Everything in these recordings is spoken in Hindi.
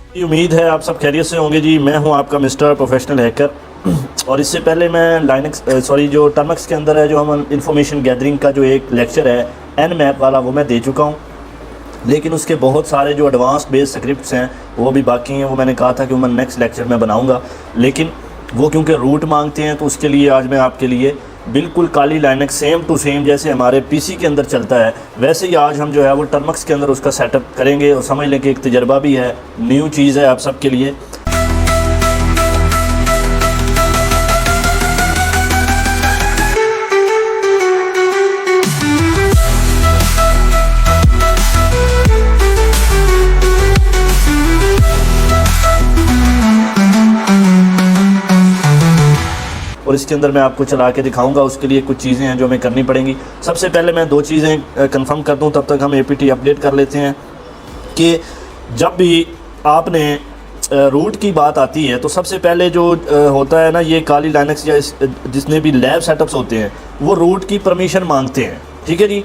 उम्मीद है आप सब खैरियत से होंगे जी। मैं हूं आपका मिस्टर प्रोफेशनल हैकर और इससे पहले मैं जो टर्मक्स के अंदर है जो हम इंफॉर्मेशन गैदरिंग का जो एक लेक्चर है Nmap वाला वो मैं दे चुका हूं, लेकिन उसके बहुत सारे जो एडवांस बेस्ड स्क्रिप्ट्स हैं वो भी बाकी हैं। वो मैंने कहा था कि मैं नेक्स्ट लेक्चर में बनाऊंगा, लेकिन वो क्योंकि रूट मांगते हैं तो उसके लिए आज मैं आपके लिए बिल्कुल काली लाइनक्स सेम टू सेम जैसे हमारे पीसी के अंदर चलता है वैसे ही आज हम जो है वो टर्मक्स के अंदर उसका सेटअप करेंगे। और समझ लें कि एक तजर्बा भी है, न्यू चीज़ है आप सबके लिए। और इसके अंदर मैं आपको चला के दिखाऊंगा, उसके लिए कुछ चीज़ें हैं जो हमें करनी पड़ेंगी। सबसे पहले मैं दो चीज़ें कंफर्म कर दूं, तब तक हम APT अपडेट कर लेते हैं कि जब भी आपने रूट की बात आती है तो सबसे पहले जो होता है ना, ये काली लाइनक्स या जितने भी लैब सेटअप्स होते हैं वो रूट की परमिशन मांगते हैं। ठीक है जी।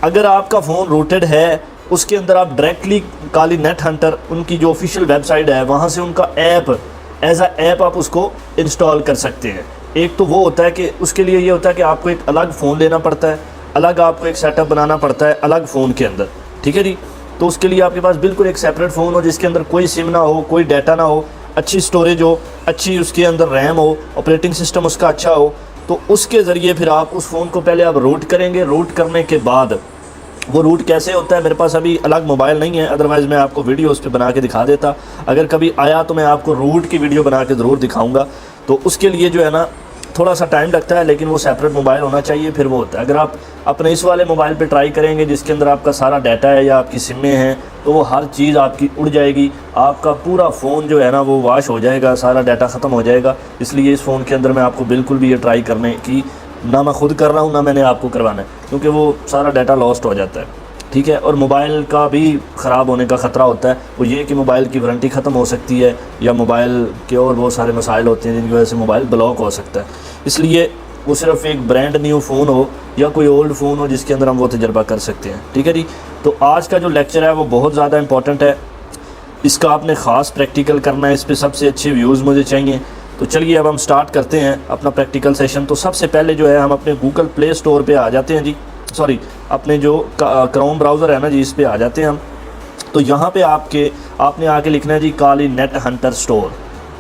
अगर आपका फ़ोन रूटेड है उसके अंदर आप डायरेक्टली काली नेट हंटर उनकी जो ऑफिशियल वेबसाइट है वहाँ से उनका ऐप एज अ ऐप आप उसको इंस्टॉल कर सकते हैं। एक तो वो होता है कि उसके लिए ये होता है कि आपको एक अलग फ़ोन लेना पड़ता है, अलग आपको एक सेटअप बनाना पड़ता है अलग फ़ोन के अंदर। ठीक है जी। तो उसके लिए आपके पास बिल्कुल एक सेपरेट फ़ोन हो जिसके अंदर कोई सिम ना हो, कोई डाटा ना हो, अच्छी स्टोरेज हो, अच्छी उसके अंदर रैम हो, ऑपरेटिंग सिस्टम उसका अच्छा हो, तो उसके ज़रिए फिर आप उस फ़ोन को पहले आप रूट करेंगे। रूट करने के बाद वो रूट कैसे होता है, मेरे पास अभी अलग मोबाइल नहीं है, अदरवाइज़ मैं आपको वीडियो उस पर बना के दिखा देता। अगर कभी आया तो मैं आपको रूट की वीडियो बना के ज़रूर दिखाऊंगा। तो उसके लिए जो है ना थोड़ा सा टाइम लगता है, लेकिन वो सेपरेट मोबाइल होना चाहिए, फिर वो होता है। अगर आप अपने इस वाले मोबाइल पे ट्राई करेंगे जिसके अंदर आपका सारा डाटा है या आपकी सिमें हैं, तो वो हर चीज़ आपकी उड़ जाएगी, आपका पूरा फ़ोन जो है ना वो वाश हो जाएगा, सारा डाटा ख़त्म हो जाएगा। इसलिए इस फ़ोन के अंदर मैं आपको बिल्कुल भी ये ट्राई करने की ना मैं खुद कर रहा हूँ ना मैंने आपको करवाना है, क्योंकि वो सारा डाटा लॉस्ट हो जाता है। ठीक है। और मोबाइल का भी ख़राब होने का ख़तरा होता है, वो ये कि मोबाइल की वारंटी ख़त्म हो सकती है या मोबाइल के और बहुत सारे मसाइल होते हैं जिनकी वजह से मोबाइल ब्लॉक हो सकता है। इसलिए वो सिर्फ एक ब्रांड न्यू फ़ोन हो या कोई ओल्ड फ़ोन हो जिसके अंदर हम वो तजर्बा कर सकते हैं। ठीक है जी। तो आज का जो लेक्चर है वो बहुत ज़्यादा इंपॉर्टेंट है, इसका आपने ख़ास प्रैक्टिकल करना है, इस पर सबसे अच्छे व्यूज़ मुझे चाहिए। तो चलिए अब हम स्टार्ट करते हैं अपना प्रैक्टिकल सेशन। तो सबसे पहले जो है हम अपने गूगल प्ले स्टोर पर आ जाते हैं जी, सॉरी अपने जो क्रोम ब्राउज़र है ना जी, इस पे आ जाते हैं हम। तो यहाँ पे आपने आके लिखना है जी काली नेट हंटर स्टोर।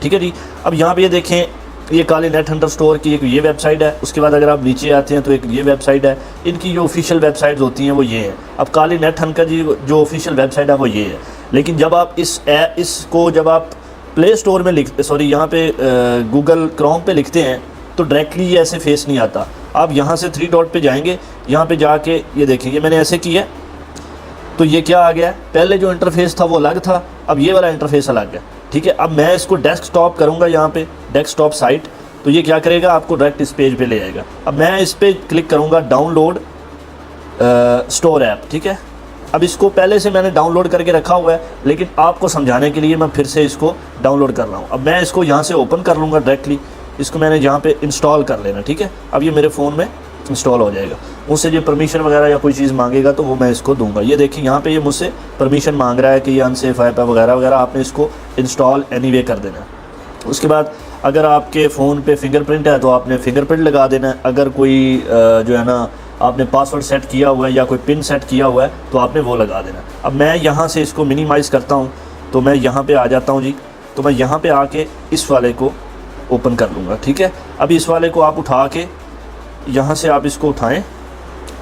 ठीक है जी। अब यहाँ पे ये देखें, ये काली नेट हंटर स्टोर की एक ये वेबसाइट है। उसके बाद अगर आप नीचे आते हैं तो एक ये वेबसाइट है। इनकी जो ऑफिशियल वेबसाइट्स होती हैं वो ये हैं। अब काली नेट हंटर जी जो ऑफिशियल वेबसाइट है वो ये है, लेकिन जब आप इसको जब आप प्ले स्टोर में यहाँ पे गूगल क्रोम पे लिखते हैं तो डायरेक्टली ये ऐसे फेस नहीं आता। आप यहाँ से 3 डॉट पे जाएंगे, यहाँ पे जाके ये देखेंगे मैंने ऐसे किया तो ये क्या आ गया, पहले जो इंटरफेस था वो अलग था, अब ये वाला इंटरफेस अलग है। ठीक है। अब मैं इसको डेस्कटॉप करूँगा, यहाँ पे डेस्कटॉप साइट, तो ये क्या करेगा आपको डायरेक्ट इस पेज पे ले जाएगा। अब मैं इस पर क्लिक करूँगा डाउनलोड स्टोर ऐप। ठीक है। अब इसको पहले से मैंने डाउनलोड करके रखा हुआ है, लेकिन आपको समझाने के लिए मैं फिर से इसको डाउनलोड कर रहा हूँ। अब मैं इसको यहाँ से ओपन कर लूँगा डायरेक्टली, इसको मैंने यहाँ पे इंस्टॉल कर लेना। ठीक है। अब ये मेरे फ़ोन में इंस्टॉल हो जाएगा। मुझसे जो परमिशन वगैरह या कोई चीज़ मांगेगा तो वो मैं इसको दूंगा। ये देखिए यहाँ पे ये मुझसे परमिशन मांग रहा है कि ये अनसेफ ऐप है वगैरह वगैरह, आपने इसको इंस्टॉल एनीवे कर देना है। उसके बाद अगर आपके फ़ोन पे फिंगरप्रिंट है तो आपने फिंगरप्रिंट लगा देना है। अगर कोई जो है ना आपने पासवर्ड सेट किया हुआ है या कोई पिन सेट किया हुआ है तो आपने वो लगा देना। अब मैं यहाँ से इसको मिनिमाइज़ करता हूँ, तो मैं यहाँ पर आ जाता हूँ जी। तो मैं यहाँ पर आके इस वाले को ओपन कर लूँगा। ठीक है। अब इस वाले को आप उठा के यहाँ से आप इसको उठाएं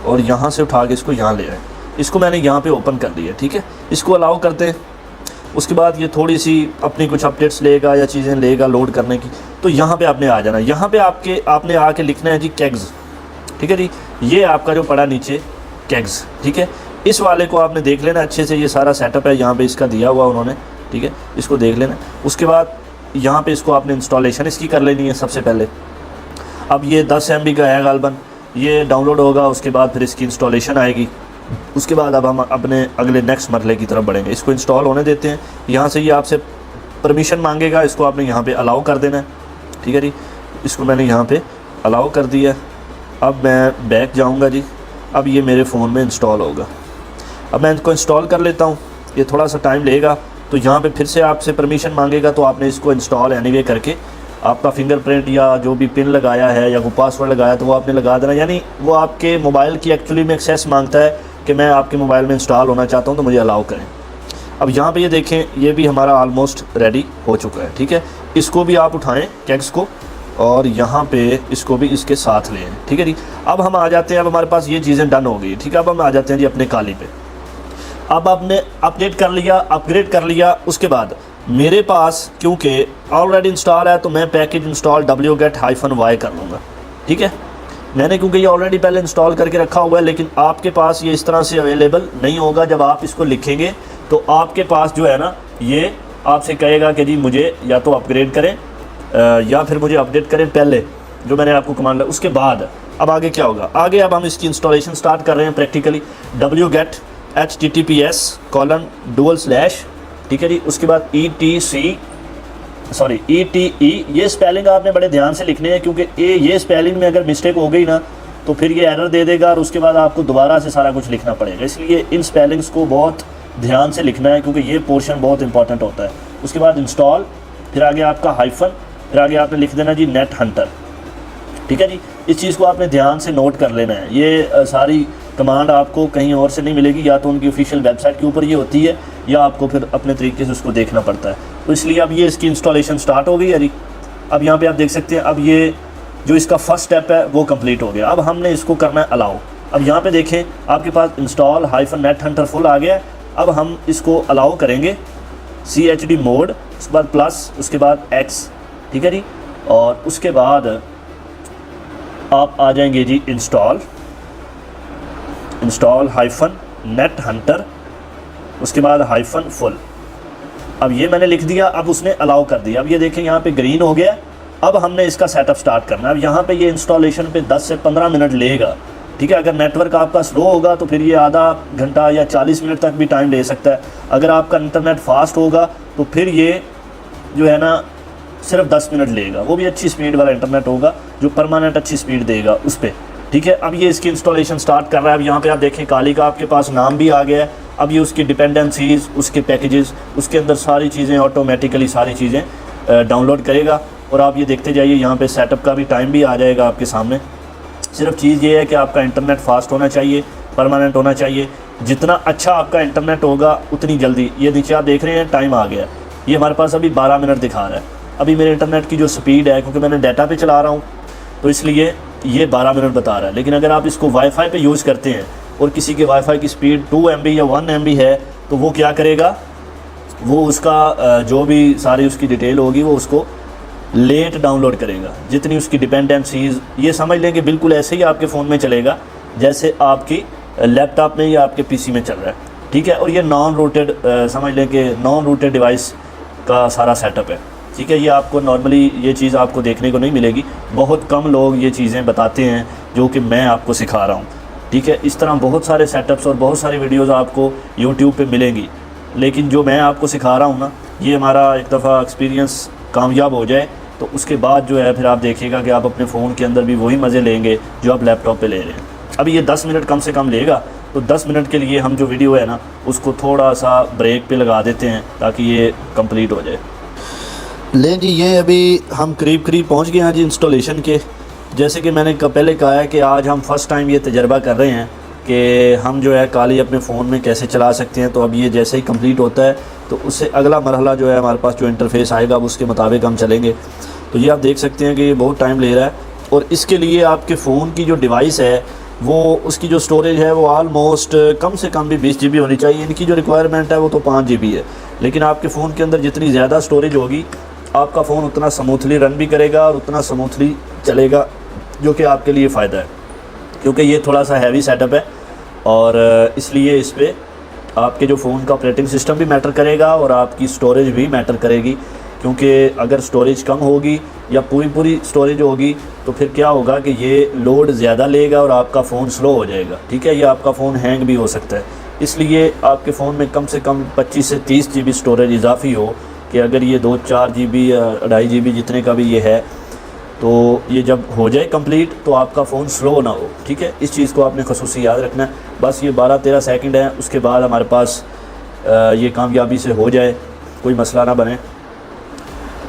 और यहाँ से उठा के इसको यहाँ ले आएँ। इसको मैंने यहाँ पे ओपन कर लिया। ठीक है। इसको अलाउ करते हैं। उसके बाद ये थोड़ी सी अपनी कुछ अपडेट्स लेगा या चीज़ें लेगा लोड करने की, तो यहाँ पे आपने आ जाना। यहाँ पे आपने आके लिखना है जी केग्स। ठीक है जी। ये आपका जो पड़ा नीचे केग्स। ठीक है। इस वाले को आपने देख लेना अच्छे से, ये सारा सेटअप है यहाँ पर इसका दिया हुआ उन्होंने। ठीक है। इसको देख लेना। उसके बाद यहाँ पे इसको आपने इंस्टॉलेशन इसकी कर लेनी है सबसे पहले। अब ये 10 MB का है गालबन, ये डाउनलोड होगा, उसके बाद फिर इसकी इंस्टॉलेशन आएगी। उसके बाद अब हम अपने अगले नेक्स्ट मरहले की तरफ बढ़ेंगे। इसको इंस्टॉल होने देते हैं। यहाँ से ये आपसे परमिशन मांगेगा, इसको आपने यहाँ पे अलाउ कर देना है। ठीक है जी। इसको मैंने यहाँ पे अलाउ कर दिया। अब मैं बैक जाऊँगा जी। अब ये मेरे फ़ोन में इंस्टॉल होगा। अब मैं इसको इंस्टॉल कर लेता हूँ, ये थोड़ा सा टाइम लेगा तो यहाँ पे फिर से आपसे परमिशन मांगेगा, तो आपने इसको इंस्टॉल एनीवे करके आपका फिंगरप्रिंट या जो भी पिन लगाया है या वो पासवर्ड लगाया तो वो आपने लगा देना। यानी वो आपके मोबाइल की एक्चुअली में एक्सेस मांगता है कि मैं आपके मोबाइल में इंस्टॉल होना चाहता हूँ तो मुझे अलाउ करें। अब यहाँ पे ये देखें, ये भी हमारा ऑलमोस्ट रेडी हो चुका है। ठीक है, इसको भी आप उठाएं कैक्स को और यहाँ पे इसको भी इसके साथ लें। ठीक है जी, अब हम आ जाते हैं, अब हमारे पास ये चीज़ें डन हो गई। ठीक है, अब हम आ जाते हैं जी अपने काली पे। अब आपने अपडेट कर लिया, अपग्रेड कर लिया, उसके बाद मेरे पास क्योंकि ऑलरेडी इंस्टॉल है तो मैं पैकेज इंस्टॉल wget-y कर लूँगा। ठीक है, मैंने क्योंकि ये ऑलरेडी पहले इंस्टॉल करके रखा हुआ है, लेकिन आपके पास ये इस तरह से अवेलेबल नहीं होगा। जब आप इसको लिखेंगे तो आपके पास जो है ना, ये आपसे कहेगा कि जी मुझे या तो अपग्रेड करें या फिर मुझे अपडेट करें, पहले जो मैंने आपको कमांड है उसके बाद। अब आगे क्या होगा, आगे अब हम इसकी इंस्टॉलेशन स्टार्ट कर रहे हैं प्रैक्टिकली। wget/https:// ठीक है जी, उसके बाद ETE, ये स्पेलिंग आपने बड़े ध्यान से लिखने हैं, क्योंकि ये स्पेलिंग में अगर मिस्टेक हो गई ना तो फिर ये एरर दे देगा और उसके बाद आपको दोबारा से सारा कुछ लिखना पड़ेगा। इसलिए इन स्पेलिंग्स को बहुत ध्यान से लिखना है, क्योंकि ये पोर्शन बहुत इंपॉर्टेंट होता है। उसके बाद इंस्टॉल, फिर आगे आपका हाइफन, फिर आगे आपने लिख देना जी नेट हंटर। ठीक है जी, इस चीज़ को आपने ध्यान से नोट कर लेना है। ये सारी कमांड आपको कहीं और से नहीं मिलेगी, या तो उनकी ऑफिशियल वेबसाइट के ऊपर ये होती है या आपको फिर अपने तरीके से उसको देखना पड़ता है। तो इसलिए अब ये इसकी इंस्टॉलेशन स्टार्ट हो गई है जी। अब यहाँ पे आप देख सकते हैं, अब ये जो इसका फर्स्ट स्टेप है वो कंप्लीट हो गया। अब हमने इसको करना है अलाउ। अब यहाँ पे देखें, आपके पास इंस्टॉल -नेट हंटर फुल आ गया। अब हम इसको अलाउ करेंगे CHD मोड, उसके बाद प्लस, उसके बाद X। ठीक है जी, और उसके बाद आप आ जाएंगे जी इंस्टॉल -नेट हंटर, उसके बाद -फुल। अब ये मैंने लिख दिया, अब उसने अलाउ कर दिया। अब ये देखें यहाँ पे ग्रीन हो गया। अब हमने इसका सेटअप स्टार्ट करना है। अब यहाँ पे ये इंस्टॉलेशन पे 10 से 15 मिनट लेगा। ठीक है, अगर नेटवर्क आपका स्लो होगा तो फिर ये आधा घंटा या 40 मिनट तक भी टाइम ले सकता है। अगर आपका इंटरनेट फास्ट होगा तो फिर ये जो है ना सिर्फ 10 मिनट लेगा, वो भी अच्छी स्पीड वाला इंटरनेट होगा जो परमानेंट अच्छी स्पीड देगा उस पर। ठीक है, अब ये इसकी इंस्टॉलेशन स्टार्ट कर रहा है। अब यहाँ पे आप देखें, काली का आपके पास नाम भी आ गया है। अब ये उसकी डिपेंडेंसीज़, उसके पैकेजेस, उसके अंदर सारी चीज़ें ऑटोमेटिकली सारी चीज़ें डाउनलोड करेगा। और आप ये देखते जाइए, यहाँ पे सेटअप का भी टाइम भी आ जाएगा आपके सामने। सिर्फ चीज़ ये है कि आपका इंटरनेट फास्ट होना चाहिए, परमानेंट होना चाहिए। जितना अच्छा आपका इंटरनेट होगा उतनी जल्दी, ये नीचे आप देख रहे हैं टाइम आ गया। ये हमारे पास अभी 12 मिनट दिखा रहा है। अभी मेरे इंटरनेट की जो स्पीड है, क्योंकि मैंने डाटा पे चला रहा हूँ तो इसलिए ये 12 मिनट बता रहा है। लेकिन अगर आप इसको वाईफाई पे यूज़ करते हैं और किसी के वाईफाई की स्पीड 2 MB या 1 MB है, तो वो क्या करेगा, वो उसका जो भी सारी उसकी डिटेल होगी वो उसको लेट डाउनलोड करेगा। जितनी उसकी डिपेंडेंसीज़, ये समझ लें कि बिल्कुल ऐसे ही आपके फ़ोन में चलेगा जैसे आपकी लैपटॉप में या आपके PC में चल रहा है। ठीक है, और ये नॉन रूटेड, समझ लें कि नॉन रूटेड डिवाइस का सारा सेटअप है। ठीक है, ये आपको नॉर्मली ये चीज़ आपको देखने को नहीं मिलेगी। बहुत कम लोग ये चीज़ें बताते हैं जो कि मैं आपको सिखा रहा हूँ। ठीक है, इस तरह बहुत सारे सेटअप्स और बहुत सारी वीडियोज़ आपको YouTube पे मिलेंगी, लेकिन जो मैं आपको सिखा रहा हूँ ना, ये हमारा एक दफ़ा एक्सपीरियंस कामयाब हो जाए तो उसके बाद जो है फिर आप देखिएगा कि आप अपने फ़ोन के अंदर भी वही मज़े लेंगे जो आप लैपटॉप पे ले रहे हैं। अभी ये 10 मिनट कम से कम लेगा, तो 10 मिनट के लिए हम जो वीडियो है ना उसको थोड़ा सा ब्रेक पे लगा देते हैं ताकि ये कंप्लीट हो जाए। लें जी, ये अभी हम करीब पहुंच गए हैं जी इंस्टॉलेशन के। जैसे कि मैंने पहले कहा है कि आज हम फ़र्स्ट टाइम ये तजर्बा कर रहे हैं कि हम जो है काली अपने फ़ोन में कैसे चला सकते हैं। तो अब ये जैसे ही कंप्लीट होता है तो उससे अगला मरहला जो है हमारे पास जो इंटरफेस आएगा उसके मुताबिक हम चलेंगे। तो ये आप देख सकते हैं कि ये बहुत टाइम ले रहा है, और इसके लिए आपके फ़ोन की जो डिवाइस है वो उसकी जो स्टोरेज है वो आलमोस्ट कम से कम भी 20 GB होनी चाहिए। इनकी जो रिक्वायरमेंट है वो तो 5 GB है, लेकिन आपके फ़ोन के अंदर जितनी ज़्यादा स्टोरेज होगी आपका फ़ोन उतना स्मूथली रन भी करेगा और उतना स्मूथली चलेगा, जो कि आपके लिए फ़ायदा है। क्योंकि ये थोड़ा सा हैवी सेटअप है और इसलिए इस पर आपके जो फ़ोन का ऑपरेटिंग सिस्टम भी मैटर करेगा और आपकी स्टोरेज भी मैटर करेगी। क्योंकि अगर स्टोरेज कम होगी या पूरी स्टोरेज होगी तो फिर क्या होगा कि ये लोड ज़्यादा लेगा और आपका फ़ोन स्लो हो जाएगा। ठीक है, या आपका फ़ोन हैंग भी हो सकता है। इसलिए आपके फ़ोन में कम से कम 25 से 30 GB स्टोरेज इजाफी हो, कि अगर ये 2-4 GB या 2.5 GB जितने का भी ये है, तो ये जब हो जाए कंप्लीट तो आपका फ़ोन स्लो ना हो। ठीक है, इस चीज़ को आपने ख़ुसूसी याद रखना है। बस ये 12-13 सेकंड है, उसके बाद हमारे पास ये कामयाबी से हो जाए कोई मसला ना बने।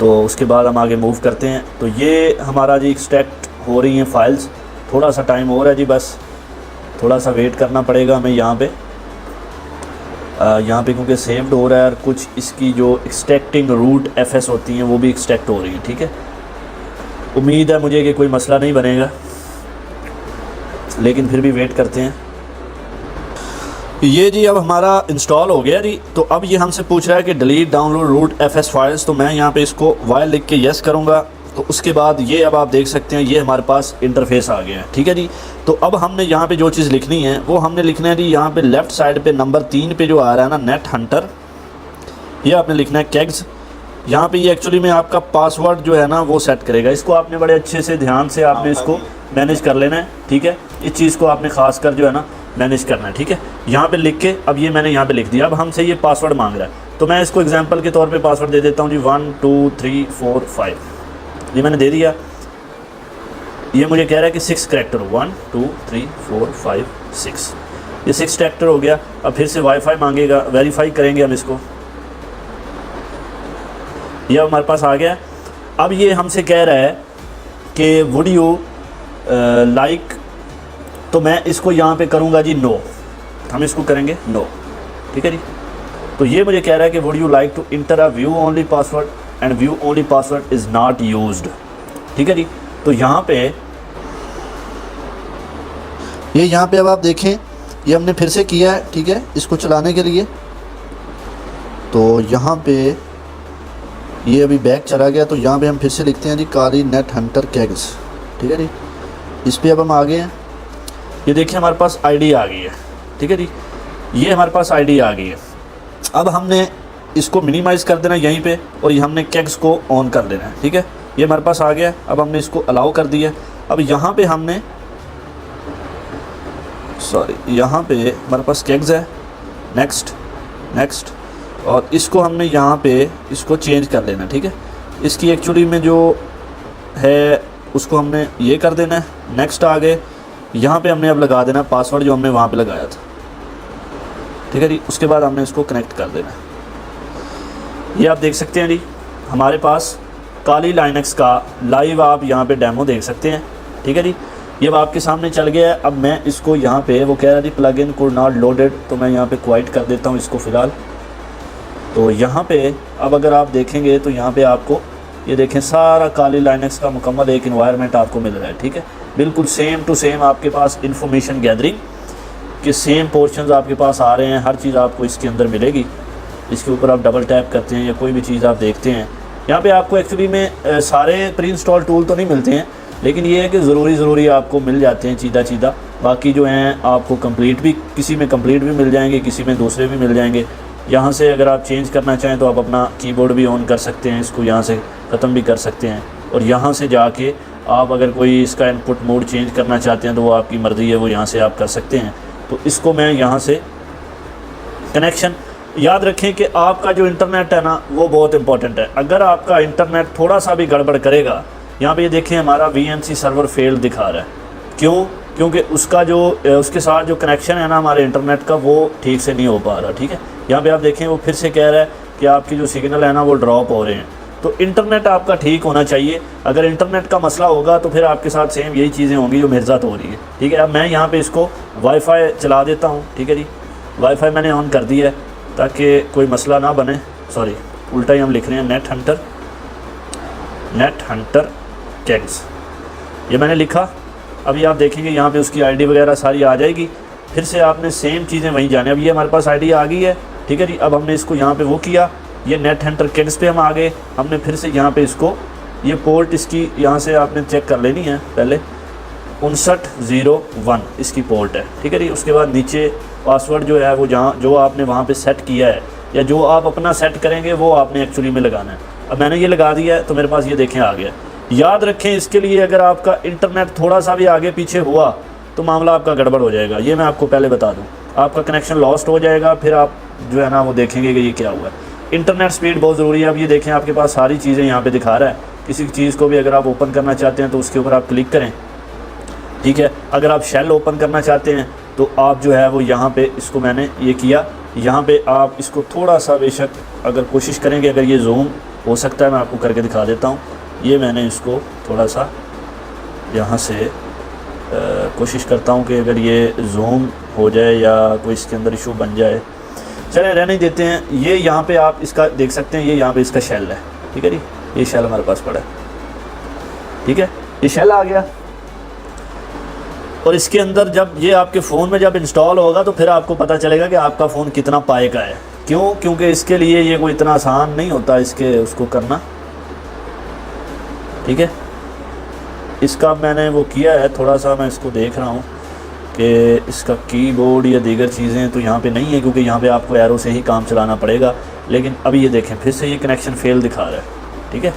तो उसके बाद हम आगे मूव करते हैं। तो ये हमारा जी एक्सट्रैक्ट हो रही हैं फ़ाइल्स, थोड़ा सा टाइम हो रहा है जी, बस थोड़ा सा वेट करना पड़ेगा हमें यहाँ पे क्योंकि सेव्ड हो रहा है और कुछ इसकी जो एक्सट्रैक्टिंग रूट एफएस होती हैं वो भी एक्सट्रैक्ट हो रही हैं। ठीक है, उम्मीद है मुझे कि कोई मसला नहीं बनेगा, लेकिन फिर भी वेट करते हैं। ये जी अब हमारा इंस्टॉल हो गया जी। तो अब ये हमसे पूछ रहा है कि delete download root FS files. तो मैं यहाँ पे इसको वाइल लिख के यस करूँगा। तो उसके बाद ये अब आप देख सकते हैं ये हमारे पास इंटरफेस आ गया है। ठीक है जी, तो अब हमने यहाँ पे जो चीज़ लिखनी है वो हमने लिखना है जी, यहाँ पे लेफ़्ट साइड पे नंबर 3 पे जो आ रहा है ना नेट हंटर, ये आपने लिखना है केग्स। यहाँ पे ये एक्चुअली में आपका पासवर्ड जो है ना वो सेट करेगा। इसको आपने बड़े अच्छे से ध्यान से आपने इसको मैनेज कर लेना है। ठीक है, इस चीज़ को आपने खास कर जो है ना मैनेज करना है। ठीक है, यहाँ पे लिख के अब ये मैंने यहाँ पे लिख दिया। अब हमसे ये पासवर्ड मांग रहा है, तो मैं इसको एग्जांपल के तौर पे पासवर्ड दे देता हूँ जी 1 2 3 4 5। ये मैंने दे दिया। ये मुझे कह रहा है कि 6 करैक्टर 1 2 3 4 5 6, ये 6 करैक्टर हो गया। अब फिर से वाईफाई मांगेगा, वेरीफाई करेंगे हम इसको। ये हमारे पास आ गया। अब ये हमसे कह रहा है कि वुड यू लाइक, तो मैं इसको यहाँ पे करूँगा जी नो, हम इसको करेंगे नो। ठीक है जी, तो ये मुझे कह रहा है कि would you like to enter a view only password and view only password is not used. ठीक है जी, तो यहाँ पे यहाँ पे अब आप देखें ये हमने फिर से किया है। ठीक है, इसको चलाने के लिए तो यहाँ पे ये अभी बैक चला गया। तो यहाँ पे हम फिर से लिखते हैं जी काली नेट हंटर केग्स। ठीक है जी, इस पर अब हम आ गए हैं। ये देखिए हमारे पास आईडी आ गई है। ठीक है जी, ये हमारे पास आईडी आ गई है। अब हमने इसको मिनिमाइज़ कर देना यहीं पे और ये हमने केग्स को ऑन कर देना है। ठीक है, ये हमारे पास आ गया। अब हमने इसको अलाउ कर दिया। अब यहाँ पे हमने यहाँ पे हमारे पास केग्स है, नेक्स्ट नेक्स्ट, और इसको हमने यहाँ पे इसको चेंज कर लेना। ठीक है, इसकी एक्चुअली में जो है उसको हमने ये कर देना है। नेक्स्ट आ गए, यहाँ पे हमने अब लगा देना पासवर्ड जो हमने वहाँ पे लगाया था। ठीक है जी, उसके बाद हमने इसको कनेक्ट कर देना। ये आप देख सकते हैं जी हमारे पास काली लाइनक्स का लाइव आप यहाँ पे डेमो देख सकते हैं। ठीक है जी, ये अब आपके सामने चल गया है। अब मैं इसको यहाँ पे वो कह रहा है जी प्लगइन कुड नॉट लोडेड, तो मैं यहाँ पे क्वाइट कर देता हूँ इसको फ़िलहाल। तो यहाँ पे अब अगर आप देखेंगे तो यहाँ पे आपको ये देखें सारा काली लाइनक्स का मुकम्मल एक इन्वायरमेंट आपको मिल रहा है। ठीक है, बिल्कुल सेम टू सेम आपके पास इंफॉर्मेशन गैदरिंग के सेम पोर्शंस आपके पास आ रहे हैं। हर चीज़ आपको इसके अंदर मिलेगी। इसके ऊपर आप डबल टैप करते हैं या कोई भी चीज़ आप देखते हैं, यहाँ पे आपको एक्चुअली में सारे प्री इंस्टॉल टूल तो नहीं मिलते हैं, लेकिन ये है कि ज़रूरी आपको मिल जाते हैं चीदा। बाकी जो हैं आपको कंप्लीट भी, किसी में कंप्लीट भी मिल जाएंगे, किसी में दूसरे भी मिल जाएंगे। यहाँ से अगर आप चेंज करना चाहें तो आप अपना कीबोर्ड भी ऑन कर सकते हैं, इसको यहाँ से ख़त्म भी कर सकते हैं। और यहाँ से जाके आप अगर कोई इसका इनपुट मोड चेंज करना चाहते हैं तो वो आपकी मर्ज़ी है, वो यहाँ से आप कर सकते हैं। तो इसको मैं यहाँ से कनेक्शन, याद रखें कि आपका जो इंटरनेट है ना वो बहुत इंपॉर्टेंट है। अगर आपका इंटरनेट थोड़ा सा भी गड़बड़ करेगा, यहाँ पे ये देखें हमारा VNC सर्वर फेल्ड दिखा रहा है। क्यों? क्योंकि उसका जो उसके साथ जो कनेक्शन है ना हमारे इंटरनेट का वो ठीक से नहीं हो पा रहा। ठीक है, यहाँ पे आप देखें वो फिर से कह रहा है कि आपकी जो सिग्नल है ना वो ड्रॉप हो रहे हैं। तो इंटरनेट आपका ठीक होना चाहिए। अगर इंटरनेट का मसला होगा तो फिर आपके साथ सेम यही चीज़ें होंगी जो मेरे साथ हो रही है। ठीक है, अब मैं यहाँ पे इसको वाईफाई चला देता हूँ। ठीक है जी, वाईफाई मैंने ऑन कर दिया है ताकि कोई मसला ना बने। सॉरी, उल्टा ही हम लिख रहे हैं नेट हंटर केग्स, ये मैंने लिखा। अभी आप देखेंगे यहाँ पे उसकी आईडी वगैरह सारी आ जाएगी। फिर से आपने सेम चीज़ें वहीं जाने। अब ये हमारे पास आईडी आ गई है। ठीक है जी, अब हमने इसको यहाँ पे वो किया, ये नेट हंटर केग्स पे हम आ गए। हमने फिर से यहाँ पे इसको, ये पोर्ट इसकी यहाँ से आपने चेक कर लेनी है पहले, 5901 इसकी पोर्ट है। ठीक है जी, उसके बाद नीचे पासवर्ड जो है वो जहाँ जो आपने वहाँ पे सेट किया है या जो आप अपना सेट करेंगे वो आपने एक्चुअली में लगाना है। अब मैंने ये लगा दिया है तो मेरे पास ये देखें आ गया। याद रखें इसके लिए अगर आपका इंटरनेट थोड़ा सा भी आगे पीछे हुआ तो मामला आपका गड़बड़ हो जाएगा। ये मैं आपको पहले बता दूँ, आपका कनेक्शन लॉस्ट हो जाएगा। फिर आप जो है ना वो देखेंगे कि ये क्या हुआ है। इंटरनेट स्पीड बहुत ज़रूरी है। अब ये देखें आपके पास सारी चीज़ें यहाँ पे दिखा रहा है। किसी चीज़ को भी अगर आप ओपन करना चाहते हैं तो उसके ऊपर आप क्लिक करें। ठीक है, अगर आप शेल ओपन करना चाहते हैं तो आप जो है वो यहाँ पे इसको मैंने ये किया यहाँ पे आप इसको थोड़ा सा बेशक अगर कोशिश करेंगे, अगर ये जूम हो सकता है मैं आपको करके दिखा देता हूँ। ये मैंने इसको थोड़ा सा यहाँ से कोशिश करता हूँ कि अगर ये जूम हो जाए या कोई इसके अंदर इशू बन जाए, चले रहने देते हैं। ये यहाँ पे आप इसका देख सकते हैं, ये यहाँ पे इसका शेल है, ठीक है जी। ये शेल हमारे पास पड़ा है, ठीक है, ये शेल आ गया। और इसके अंदर जब ये आपके फ़ोन में जब इंस्टॉल होगा तो फिर आपको पता चलेगा कि आपका फ़ोन कितना पाए का है। क्यों? क्योंकि इसके लिए ये कोई इतना आसान नहीं होता इसके उसको करना, ठीक है। इसका मैंने वो किया है, थोड़ा सा मैं इसको देख रहा हूँ कि इसका कीबोर्ड या दीगर चीज़ें तो यहाँ पे नहीं है, क्योंकि यहाँ पे आपको एरो से ही काम चलाना पड़ेगा। लेकिन अभी ये देखें फिर से ये कनेक्शन फेल दिखा रहा है, ठीक है।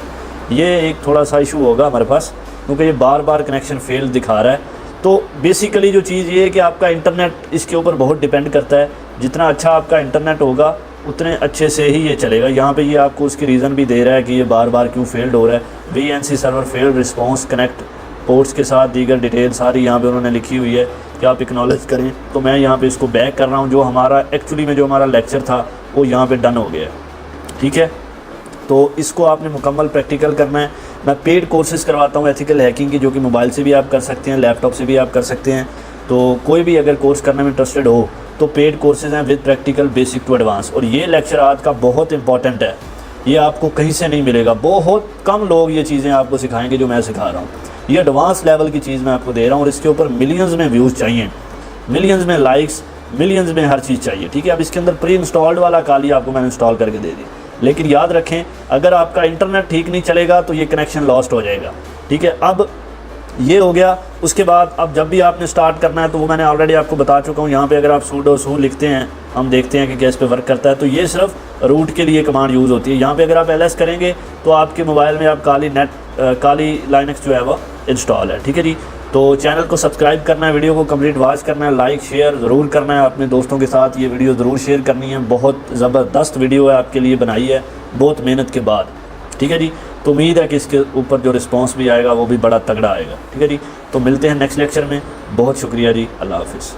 ये एक थोड़ा सा इशू होगा हमारे पास, क्योंकि ये बार बार कनेक्शन फेल दिखा रहा है। तो बेसिकली जो चीज़ ये है कि आपका इंटरनेट इसके ऊपर बहुत डिपेंड करता है। जितना अच्छा आपका इंटरनेट होगा उतने अच्छे से ही ये चलेगा। यहाँ पे ये आपको उसकी रीज़न भी दे रहा है कि ये बार बार क्यों फेल्ड हो रहा है। VNC server failed response connect ports के साथ दीगर डिटेल सारी यहाँ पे उन्होंने लिखी हुई है कि आप एक्नॉलेज करें। तो मैं यहाँ पे इसको बैक कर रहा हूँ। जो हमारा एक्चुअली में जो हमारा लेक्चर था वो यहाँ पे डन हो गया है, ठीक है। तो इसको आपने मुकम्मल प्रैक्टिकल करना है। मैं पेड कोर्सेज़ करवाता हूँ एथिकल हैकिंग की, जो कि मोबाइल से भी आप कर सकते हैं, लैपटॉप से भी आप कर सकते हैं। तो कोई भी अगर कोर्स करने में इंटरेस्टेड हो तो पेड कोर्सेज़ हैं with practical basic to advance. और ये लेक्चर आज का बहुत इंपॉर्टेंट है, ये आपको कहीं से नहीं मिलेगा। बहुत कम लोग ये चीज़ें आपको सिखाएंगे जो मैं सिखा रहा हूँ। ये एडवांस लेवल की चीज़ मैं आपको दे रहा हूँ और इसके ऊपर मिलियंस में व्यूज़ चाहिए, मिलियंस में लाइक्स, मिलियंस में हर चीज़ चाहिए, ठीक है। अब इसके अंदर प्री इंस्टॉल्ड वाला काली आपको मैंने इंस्टॉल करके दे दी। लेकिन याद रखें, अगर आपका इंटरनेट ठीक नहीं चलेगा तो ये कनेक्शन लॉस्ट हो जाएगा, ठीक है। अब ये हो गया। उसके बाद अब जब भी आपने स्टार्ट करना है तो वो मैंने ऑलरेडी आपको बता चुका हूँ। यहाँ पे अगर आप sudo su लिखते हैं, हम देखते हैं कि कैसे पे वर्क करता है। तो ये सिर्फ रूट के लिए कमांड यूज़ होती है। यहाँ पे अगर आप ls करेंगे तो आपके मोबाइल में आप काली लाइनक्स जो है वो इंस्टॉल है, ठीक है जी। तो चैनल को सब्सक्राइब करना है, वीडियो को कंप्लीट वॉच करना है, लाइक शेयर ज़रूर करना है, अपने दोस्तों के साथ ये वीडियो ज़रूर शेयर करनी है। बहुत ज़बरदस्त वीडियो है, आपके लिए बनाई है बहुत मेहनत के बाद, ठीक है जी। तो उम्मीद है कि इसके ऊपर जो रिस्पांस भी आएगा वो भी बड़ा तगड़ा आएगा, ठीक है जी। तो मिलते हैं नेक्स्ट लेक्चर में। बहुत शुक्रिया जी, अल्लाह हाफिज़।